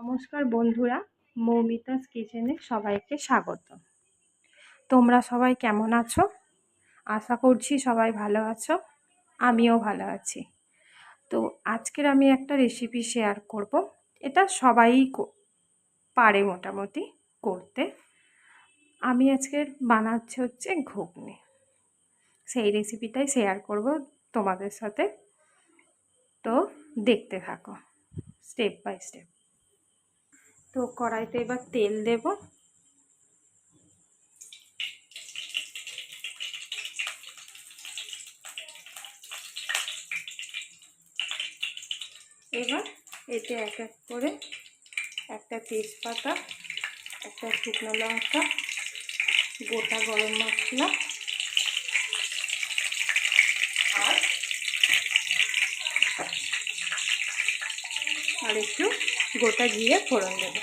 নমস্কার বন্ধুরা, মৌমিতাস কিচেনে সবাইকে স্বাগত। তোমরা সবাই কেমন আছো? আশা করছি সবাই ভালো আছো। আমিও ভালো আছি। তো আজকের আমি একটা রেসিপি শেয়ার করব। এটা সবাই পারে মোটামুটি করতে। আমি আজকের বানাচ্ছি হচ্ছে ঘুগনি। সেই রেসিপিটাই শেয়ার করব তোমাদের সাথে। তো দেখতে থাকো স্টেপ বাই স্টেপ। তো কড়াইতে এবার তেল দেব। এবার এতে এক এক করে একটা তেজপাতা, একটা শুকনো লঙ্কা, গোটা গরম মশলা আর একটু গোটা জিরে ফোড়ন দেব।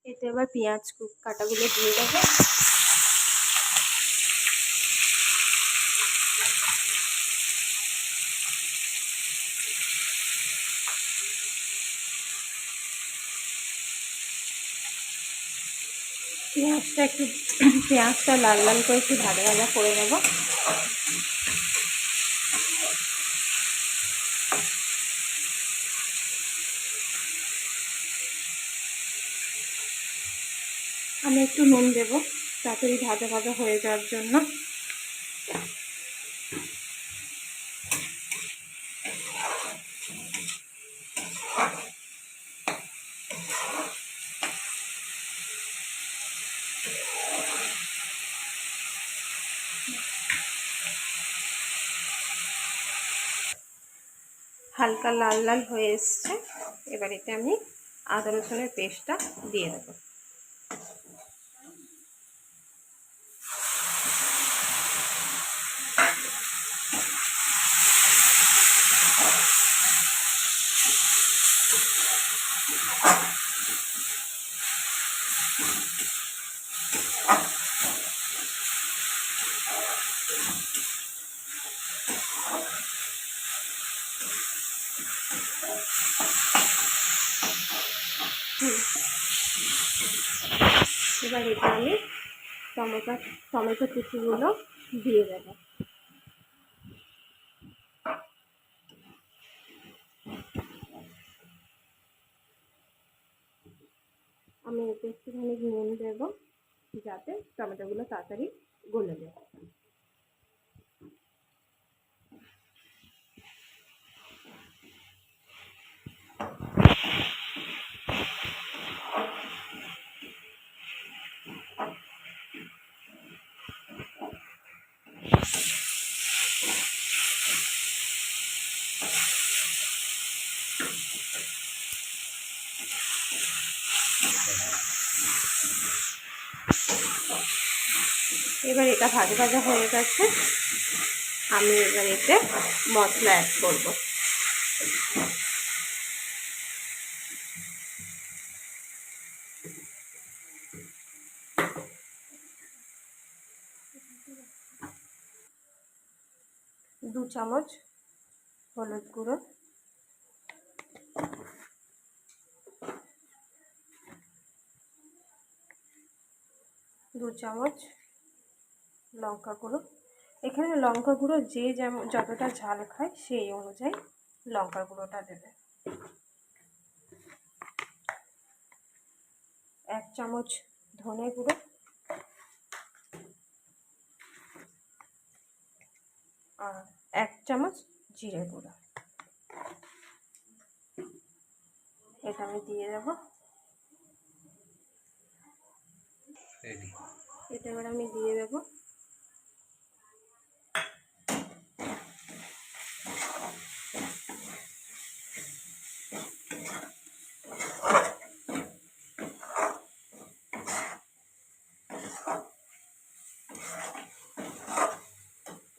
এতে এবার পেঁয়াজ কাটাগুলো দিয়ে দেবো। পেঁয়াজটা লাল লাল করে একটু ভাজা ভাজা করে নেব। আমি একটু নুন দেব তাড়াতাড়ি ভাজা ভাজা হয়ে যাওয়ার জন্য। হালকা লাল লাল হয়ে এসছে। এবার এতে আমি আদা রসুনের পেস্টটা দিয়ে দেবো। এবার এটা আমি টমেটো কুচিগুলো দিয়ে দেবো। আমি এতে একটুখানি নুন দেবো যাতে টমেটোগুলো তাড়াতাড়ি গলে যায়। এবার এটা ভাজা ভাজা হয়ে গেছে। আমি এবার এতে মশলা অ্যাড করব। দু চামচ হলুদ গুঁড়ো, 2 চামচ লঙ্কা গুঁড়ো। এখানে লঙ্কা গুঁড়ো যে যেমন যতটা ঝাল খায় সেই অনুযায়ী লঙ্কা গুঁড়োটা দেবে। 1 চামচ ধনে গুঁড়ো, আর 1 চামচ জিরে গুঁড়ো। এটা আমি দিয়ে দেবো। এটা এবার আমি দিয়ে দেবো।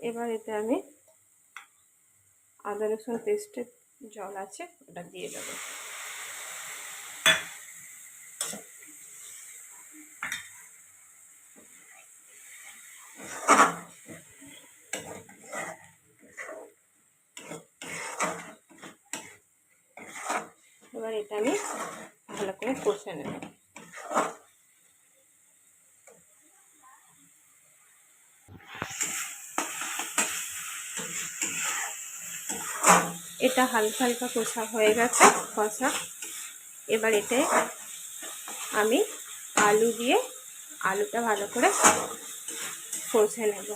এবার এতে আমি আদা রসুন পেস্টের জল আছে ওটা দিয়ে দেবো। এবার এটা আমি ভালো করে কষে নেব। এটা হালকা হালকা কষা হয়ে গেছে কষা। এবার এতে আমি আলু দিয়ে আলুটা ভালো করে কষে নেব।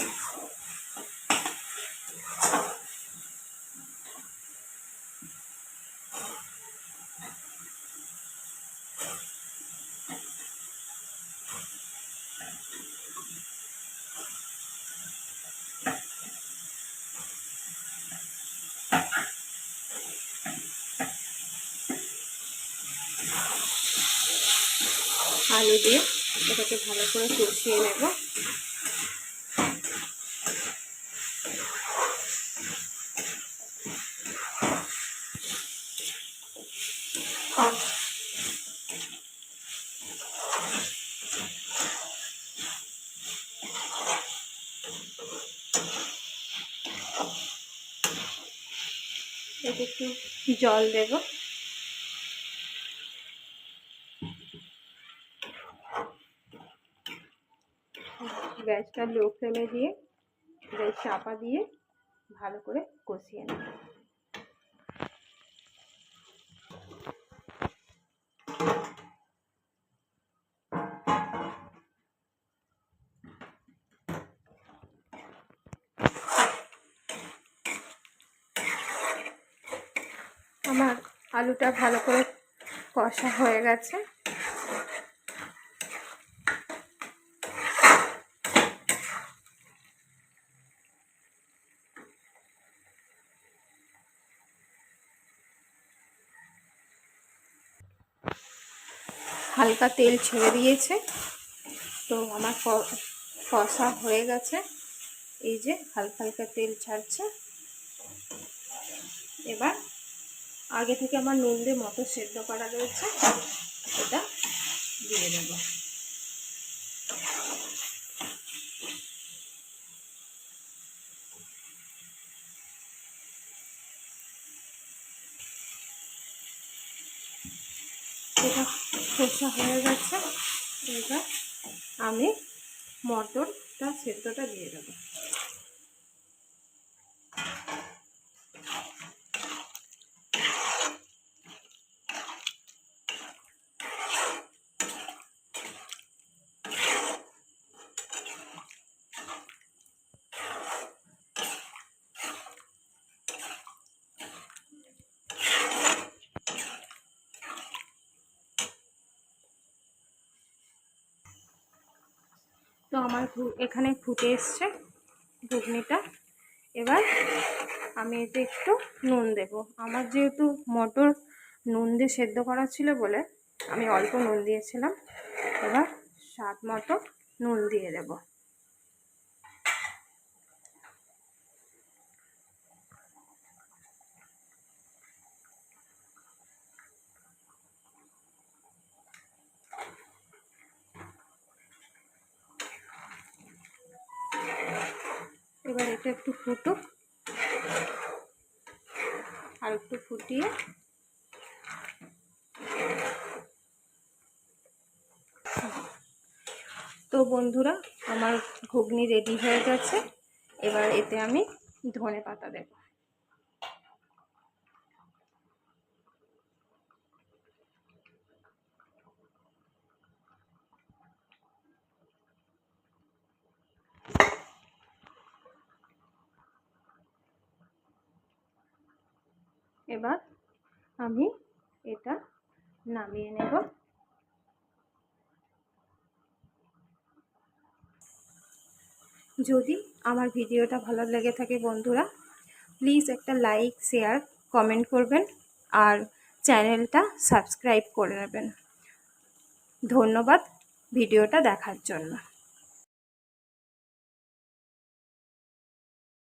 আলু দিয়ে এটাকে ভালো করে কষিয়ে নেব। এতে একটু জল দেব। গ্যাসটা লো ফ্লেমে দিয়ে গ্যাস চাপা দিয়ে ভালো করে কষিয়ে নেব। আমার আলুটা ভালো করে কষা হয়ে গেছে। হালকা তেল ছেড়ে দিয়েছে, তো আমার কষা হয়ে গেছে। এই যে হালকা হালকা তেল ছাড়ছে। এবার আগে থেকে আমার নুন দিয়ে মটর সেদ্ধ করা রয়েছে, এটা দিয়ে দেব। এটা কষা হয়ে গেছে। এবার আমি মটরটা সেদ্ধটা দিয়ে দেব। তো আমার এখানে ফুটে এসছে ঘুগনিটা। এবার আমি এতে একটু নুন দেব। আমার যেহেতু মটর নুন দিয়ে সেদ্ধ করা ছিল বলে আমি অল্প নুন দিয়েছিলাম। এবার স্বাদ মতো নুন দিয়ে দেব। এবার এটা একটু ফুটুক, আর একটু ফুটিয়ে তো বন্ধুরা আমার ঘুগনি রেডি হয়ে গেছে। এবার এতে আমি ধনেপাতা দেব। এবার আমি এটা নামিয়ে নেব। যদি আমার ভিডিওটা ভালো লেগে থাকে বন্ধুরা, প্লিজ একটা লাইক, শেয়ার, কমেন্ট করবেন আর চ্যানেলটা সাবস্ক্রাইব করে নেবেন। ধন্যবাদ ভিডিওটা দেখার জন্য।